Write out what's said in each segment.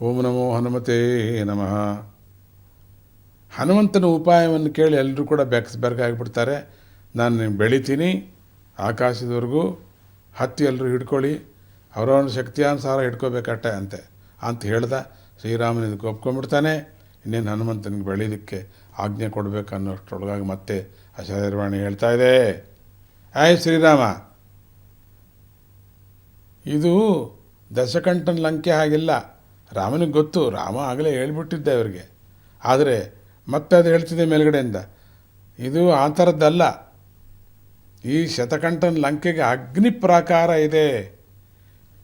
ಓಂ ನಮೋ ಹನುಮತೇ ನಮಃ. ಹನುಮಂತನ ಉಪಾಯವನ್ನು ಕೇಳಿ ಎಲ್ಲರೂ ಕೂಡ ಬೆರಗಾಗಿಬಿಡ್ತಾರೆ. ನಾನು ಬೆಳಿತೀನಿ ಆಕಾಶದವರೆಗೂ, ಹತ್ತಿ ಎಲ್ಲರೂ ಹಿಡ್ಕೊಳ್ಳಿ, ಅವರವರ ಶಕ್ತಿಯಾನುಸಾರ ಹಿಡ್ಕೋಬೇಕಟ್ಟೆ ಅಂತ ಹೇಳ್ದ. ಶ್ರೀರಾಮನ ಇದಕ್ಕೆ ಒಪ್ಕೊಂಡ್ಬಿಡ್ತಾನೆ. ಇನ್ನೇನು ಹನುಮಂತನಿಗೆ ಬೆಳೀಲಿಕ್ಕೆ ಆಜ್ಞೆ ಕೊಡಬೇಕು ಅನ್ನೋಷ್ಟರೊಳಗಾಗಿ ಮತ್ತೆ ಅಶರೀರವಾಣಿ ಹೇಳ್ತಾ ಇದೆ, ಶ್ರೀರಾಮ, ಇದು ದಶಕಂಠನ ಲಂಕೆ ಹಾಗಿಲ್ಲ. ರಾಮನಿಗೆ ಗೊತ್ತು, ರಾಮ ಆಗಲೇ ಹೇಳ್ಬಿಟ್ಟಿದ್ದೆ ಅವರಿಗೆ. ಆದರೆ ಮತ್ತೆ ಅದು ಹೇಳ್ತಿದೆ ಮೇಲ್ಗಡೆಯಿಂದ, ಇದು ಆ ಥರದ್ದಲ್ಲ. ಈ ಶತಕಂಠನ ಲಂಕೆಗೆ ಅಗ್ನಿ ಪ್ರಾಕಾರ ಇದೆ.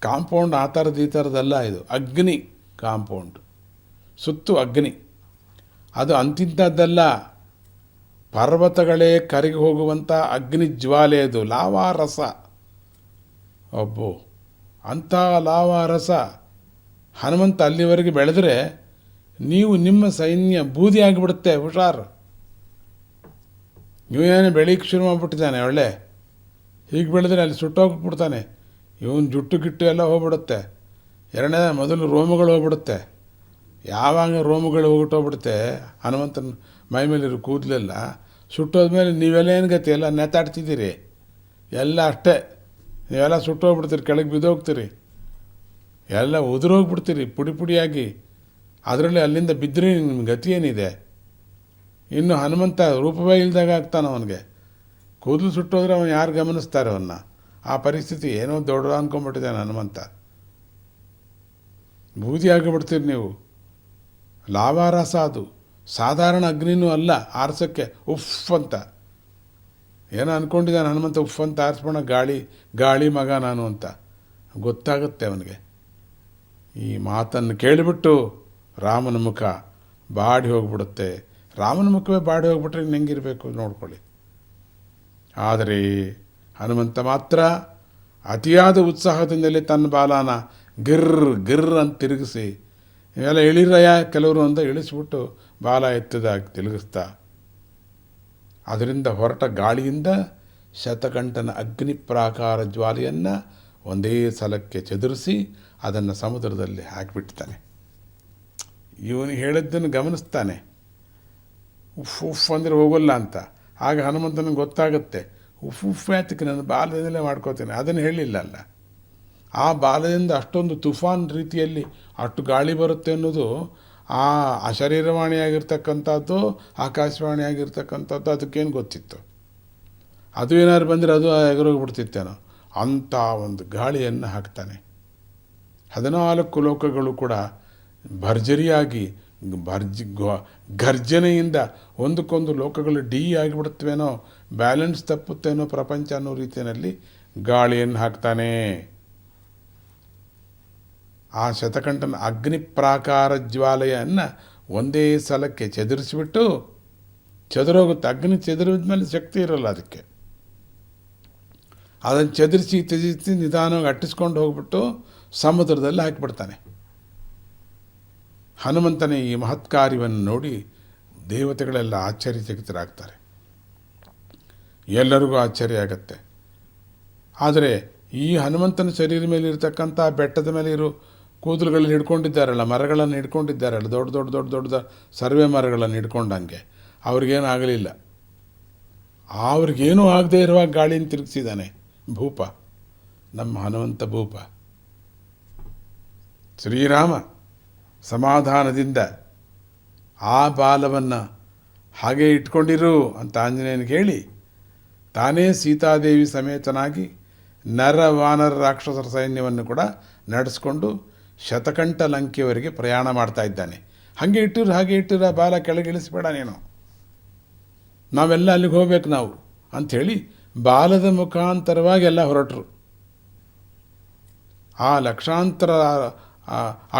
ಕಾಂಪೌಂಡ್ ಆ ಥರದ್ದು ಈ ಥರದ್ದಲ್ಲ, ಇದು ಅಗ್ನಿ ಕಾಂಪೌಂಡ್, ಸುತ್ತು ಅಗ್ನಿ. ಅದು ಅಂತಿಂಥದ್ದಲ್ಲ, ಪರ್ವತಗಳೇ ಕರಗಿ ಹೋಗುವಂಥ ಅಗ್ನಿ ಜ್ವಾಲೆ, ಅದು ಲಾವಾರಸ. ಅಬ್ಬೋ, ಅಂಥ ಲಾವಾರಸ ಹನುಮಂತ ಅಲ್ಲಿವರೆಗೆ ಬೆಳೆದರೆ ನೀವು ನಿಮ್ಮ ಸೈನ್ಯ ಬೂದಿ ಆಗಿಬಿಡುತ್ತೆ. ಹುಷಾರು, ನೀವೇನು ಬೆಳೀಕ್ಕೆ ಶುರು ಮಾಡಿಬಿಟ್ಟಿದ್ದಾನೆ ಒಳ್ಳೆ. ಹೀಗೆ ಬೆಳೆದ್ರೆ ಅಲ್ಲಿ ಸುಟ್ಟೋಗ್ಬಿಡ್ತಾನೆ. ಇವನು ಜುಟ್ಟು ಗಿಟ್ಟು ಎಲ್ಲ ಹೋಗ್ಬಿಡುತ್ತೆ. ಎರಡನೇ ಮೊದಲು ರೋಮಗಳು ಹೋಗ್ಬಿಡುತ್ತೆ. ಯಾವಾಗ ರೋಮಗಳು ಹೋಗ್ಬಿಟ್ಟೋಗ್ಬಿಡುತ್ತೆ, ಹನುಮಂತನ ಮೈ ಮೇಲಿರೋ ಕೂದಲೆಲ್ಲ ಸುಟ್ಟೋದ್ಮೇಲೆ ನೀವೆಲ್ಲ ಏನು ಗತಿ, ಎಲ್ಲ ನೆತಾಡ್ತಿದ್ದೀರಿ, ಎಲ್ಲ ಅಷ್ಟೇ. ನೀವೆಲ್ಲ ಸುಟ್ಟೋಗ್ಬಿಡ್ತೀರಿ, ಕೆಳಗೆ ಬಿದ್ದೋಗ್ತೀರಿ, ಎಲ್ಲ ಉದುರೋಗ್ಬಿಡ್ತೀರಿ ಪುಡಿ ಪುಡಿಯಾಗಿ. ಅದರಲ್ಲಿ ಅಲ್ಲಿಂದ ಬಿದ್ದರೆ ನಿಮ್ಮ ಗತಿ ಏನಿದೆ? ಇನ್ನು ಹನುಮಂತ ರೂಪವೇ ಇಲ್ದಾಗ ಆಗ್ತಾನೆ ಅವನಿಗೆ. ಕೂದಲು ಸುಟ್ಟೋದ್ರೆ ಅವನು ಯಾರು ಗಮನಿಸ್ತಾರೆ ಅವನ್ನ? ಆ ಪರಿಸ್ಥಿತಿ ಏನೋ ದೊಡ್ಡ ಅಂದ್ಕೊಂಡ್ಬಿಟ್ಟಿದ್ದಾನೆ ಹನುಮಂತ. ಬೂದಿ ಆಗಿಬಿಡ್ತೀರಿ ನೀವು. ಲಾವಾರಸ ಅದು, ಸಾಧಾರಣ ಅಗ್ನಿನೂ ಅಲ್ಲ ಆರಿಸೋಕ್ಕೆ. ಉಫ್ ಅಂತ ಏನೋ ಅಂದ್ಕೊಂಡಿದ್ದಾನೆ ಹನುಮಂತ. ಉಫ್ ಅಂತ ಆರಿಸ್ಬೋಣ, ಗಾಳಿ ಮಗ ನಾನು ಅಂತ ಗೊತ್ತಾಗುತ್ತೆ ಅವನಿಗೆ. ಈ ಮಾತನ್ನು ಕೇಳಿಬಿಟ್ಟು ರಾಮನ ಮುಖ ಬಾಡಿ ಹೋಗ್ಬಿಡುತ್ತೆ. ರಾಮನ ಮುಖವೇ ಬಾಡಿ ಹೋಗ್ಬಿಟ್ರೆ ಹೆಂಗಿರಬೇಕು ನೋಡ್ಕೊಳ್ಳಿ. ಆದರೆ ಹನುಮಂತ ಮಾತ್ರ ಅತಿಯಾದ ಉತ್ಸಾಹದಿಂದಲೇ ತನ್ನ ಬಾಲನ ಗಿರ್ರ್ ಅಂತ ತಿರುಗಿಸಿ, ಇವೆಲ್ಲ ಇಳಿರಯ್ಯ ಕೆಲವರು ಅಂತ ಇಳಿಸ್ಬಿಟ್ಟು ಬಾಲ ಎತ್ತದಾಗಿ ತಿರುಗಿಸ್ತಾ, ಅದರಿಂದ ಹೊರಟ ಗಾಳಿಯಿಂದ ಶತಕಂಠನ ಅಗ್ನಿ ಪ್ರಾಕಾರ ಜ್ವಾಲೆಯನ್ನು ಒಂದೇ ಸಲಕ್ಕೆ ಚದುರಿಸಿ ಅದನ್ನು ಸಮುದ್ರದಲ್ಲಿ ಹಾಕಿಬಿಡ್ತಾನೆ. ಇವನು ಹೇಳಿದ್ದನ್ನು ಗಮನಿಸ್ತಾನೆ. ಉಫ್ ಅಂದರೆ ಹೋಗಲ್ಲ ಅಂತ. ಆಗ ಹನುಮಂತನಿಗೆ ಗೊತ್ತಾಗುತ್ತೆ, ಉಫ್ ಯಾತಕ್ಕೆ ನನ್ನ ಬಾಲದಿಂದಲೇ ಮಾಡ್ಕೋತೇನೆ. ಅದನ್ನು ಹೇಳಿಲ್ಲ ಅಲ್ಲ. ಆ ಬಾಲದಿಂದ ಅಷ್ಟೊಂದು ತುಫಾನ್ ರೀತಿಯಲ್ಲಿ ಅಷ್ಟು ಗಾಳಿ ಬರುತ್ತೆ ಅನ್ನೋದು ಆ ಅಶರೀರವಾಣಿಯಾಗಿರ್ತಕ್ಕಂಥದ್ದು, ಆಕಾಶವಾಣಿಯಾಗಿರ್ತಕ್ಕಂಥದ್ದು ಅದಕ್ಕೇನು ಗೊತ್ತಿತ್ತು? ಅದು ಏನಾದ್ರು ಬಂದರೆ ಅದು ಎಗರೋಗ್ಬಿಡ್ತಿತ್ತೇನೋ. ಅಂಥ ಒಂದು ಗಾಳಿಯನ್ನು ಹಾಕ್ತಾನೆ. 14 ಲೋಕಗಳು ಕೂಡ ಭರ್ಜರಿಯಾಗಿ ಗರ್ಜನೆಯಿಂದ ಒಂದಕ್ಕೊಂದು ಲೋಕಗಳು ಆಗಿಬಿಡುತ್ತವೇನೋ, ಬ್ಯಾಲೆನ್ಸ್ ತಪ್ಪುತ್ತೇನೋ ಪ್ರಪಂಚ ಅನ್ನೋ ರೀತಿಯಲ್ಲಿ ಗಾಳಿಯನ್ನು ಹಾಕ್ತಾನೆ. ಆ ಶತಕಂಠನ ಅಗ್ನಿ ಪ್ರಾಕಾರ ಜ್ವಾಲೆಯನ್ನು ಒಂದೇ ಸಲಕ್ಕೆ ಚದುರಿಸಿಬಿಟ್ಟು ಚದುರೋಗುತ್ತೆ. ಅಗ್ನಿ ಚದುರಿದ ಮೇಲೆ ಶಕ್ತಿ ಇರೋಲ್ಲ ಅದಕ್ಕೆ. ಅದನ್ನು ಚದುರಿಸಿ ನಿಧಾನವಾಗಿ ಅಟ್ಟಿಸ್ಕೊಂಡು ಹೋಗ್ಬಿಟ್ಟು ಸಮುದ್ರದಲ್ಲಿ ಹಾಕಿಬಿಡ್ತಾನೆ. ಹನುಮಂತನೇ ಈ ಮಹತ್ ಕಾರ್ಯವನ್ನು ನೋಡಿ ದೇವತೆಗಳೆಲ್ಲ ಆಶ್ಚರ್ಯಚಕಿತರಾಗ್ತಾರೆ. ಎಲ್ಲರಿಗೂ ಆಶ್ಚರ್ಯ ಆಗತ್ತೆ. ಆದರೆ ಈ ಹನುಮಂತನ ಶರೀರ ಮೇಲೆ ಇರತಕ್ಕಂಥ ಬೆಟ್ಟದ ಮೇಲೆ ಇರೋ ಕೂದಲುಗಳಲ್ಲಿ ಹಿಡ್ಕೊಂಡಿದ್ದಾರಲ್ಲ, ಮರಗಳನ್ನು ಹಿಡ್ಕೊಂಡಿದ್ದಾರಲ್ಲ, ದೊಡ್ಡ ಸರ್ವೆ ಮರಗಳನ್ನು ಹಿಡ್ಕೊಂಡಂಗೆ, ಅವ್ರಿಗೇನು ಆಗಲಿಲ್ಲ. ಅವ್ರಿಗೇನೂ ಆಗದೇ ಇರುವಾಗ ಗಾಳಿನ ತಿರುಗಿಸಿದ್ದಾನೆ ಭೂಪ, ನಮ್ಮ ಹನುಮಂತ ಭೂಪ. ಶ್ರೀರಾಮ ಸಮಾಧಾನದಿಂದ ಆ ಬಾಲವನ್ನು ಹಾಗೆ ಇಟ್ಕೊಂಡಿರು ಅಂತ ಆಂಜನೇಯನಿಗೆ ಹೇಳಿ, ತಾನೇ ಸೀತಾದೇವಿ ಸಮೇತನಾಗಿ ನರ ವಾನರ ರಾಕ್ಷಸರ ಸೈನ್ಯವನ್ನು ಕೂಡ ನಡೆಸ್ಕೊಂಡು ಶತಕಂಠ ಲಂಕೆಯವರೆಗೆ ಪ್ರಯಾಣ ಮಾಡ್ತಾ ಇದ್ದಾನೆ. ಹಾಗೆ ಇಟ್ಟಿರು ಬಾಲ ಕೆಳಗಿಳಿಸ್ಬೇಡ ನೀನು, ನಾವೆಲ್ಲ ಅಲ್ಲಿಗೆ ಹೋಗ್ಬೇಕು ನಾವು ಅಂಥೇಳಿ ಬಾಲದ ಮುಖಾಂತರವಾಗಿ ಎಲ್ಲ ಹೊರಟರು. ಆ ಲಕ್ಷಾಂತರ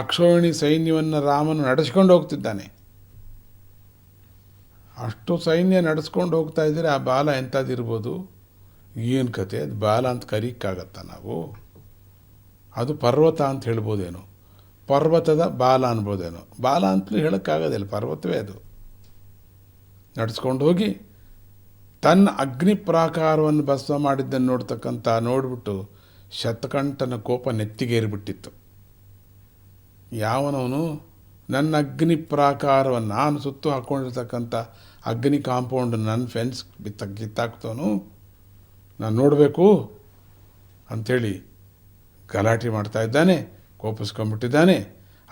ಅಕ್ಷೋಹಿಣಿ ಸೈನ್ಯವನ್ನು ರಾಮನು ನಡೆಸ್ಕೊಂಡು ಹೋಗ್ತಿದ್ದಾನೆ. ಅಷ್ಟು ಸೈನ್ಯ ನಡೆಸ್ಕೊಂಡು ಹೋಗ್ತಾ ಇದ್ದರೆ ಆ ಬಾಲ ಎಂಥದ್ದಿರ್ಬೋದು? ಏನು ಕತೆ? ಅದು ಬಾಲ ಅಂತ ಕರೀಕ್ಕಾಗತ್ತ ನಾವು? ಅದು ಪರ್ವತ ಅಂತ ಹೇಳ್ಬೋದೇನೋ, ಪರ್ವತದ ಬಾಲ ಅನ್ಬೋದೇನೋ. ಬಾಲ ಅಂತಲೂ ಹೇಳೋಕ್ಕಾಗೋದಿಲ್ಲ, ಪರ್ವತವೇ ಅದು. ನಡೆಸ್ಕೊಂಡು ಹೋಗಿ ತನ್ನ ಅಗ್ನಿ ಪ್ರಾಕಾರವನ್ನು ಭಸ್ಮ ಮಾಡಿದ್ದನ್ನು ನೋಡ್ಬಿಟ್ಟು ಶತಕಂಠನ ಕೋಪ ನೆತ್ತಿಗೇರಿಬಿಟ್ಟಿತ್ತು. ಯಾವನವನು ನನ್ನ ಅಗ್ನಿ ಪ್ರಾಕಾರವನ್ನು ನಾನು ಸುತ್ತು ಹಾಕ್ಕೊಂಡಿರ್ತಕ್ಕಂಥ ಅಗ್ನಿ ಕಾಂಪೌಂಡ್ ನನ್ನ ಫೆನ್ಸ್ ಕಿತ್ತಾಕ್ತವನು ನಾನು ನೋಡಬೇಕು ಅಂಥೇಳಿ ಗಲಾಟೆ ಮಾಡ್ತಾ ಇದ್ದಾನೆ, ಕೋಪಿಸ್ಕೊಂಡ್ಬಿಟ್ಟಿದ್ದಾನೆ.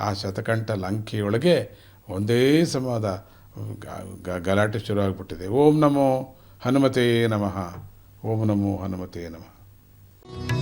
ಆ ಶತಕಂಠ ಲಂಕೆಯೊಳಗೆ ಒಂದೇ ಸಮವಾದ ಗಲಾಟೆ ಶುರುವಾಗ್ಬಿಟ್ಟಿದೆ. ಓಂ ನಮೋ ಹನುಮತೇ ನಮಃ. ಓಂ ನಮೋ ಹನುಮತೇ ನಮಃ.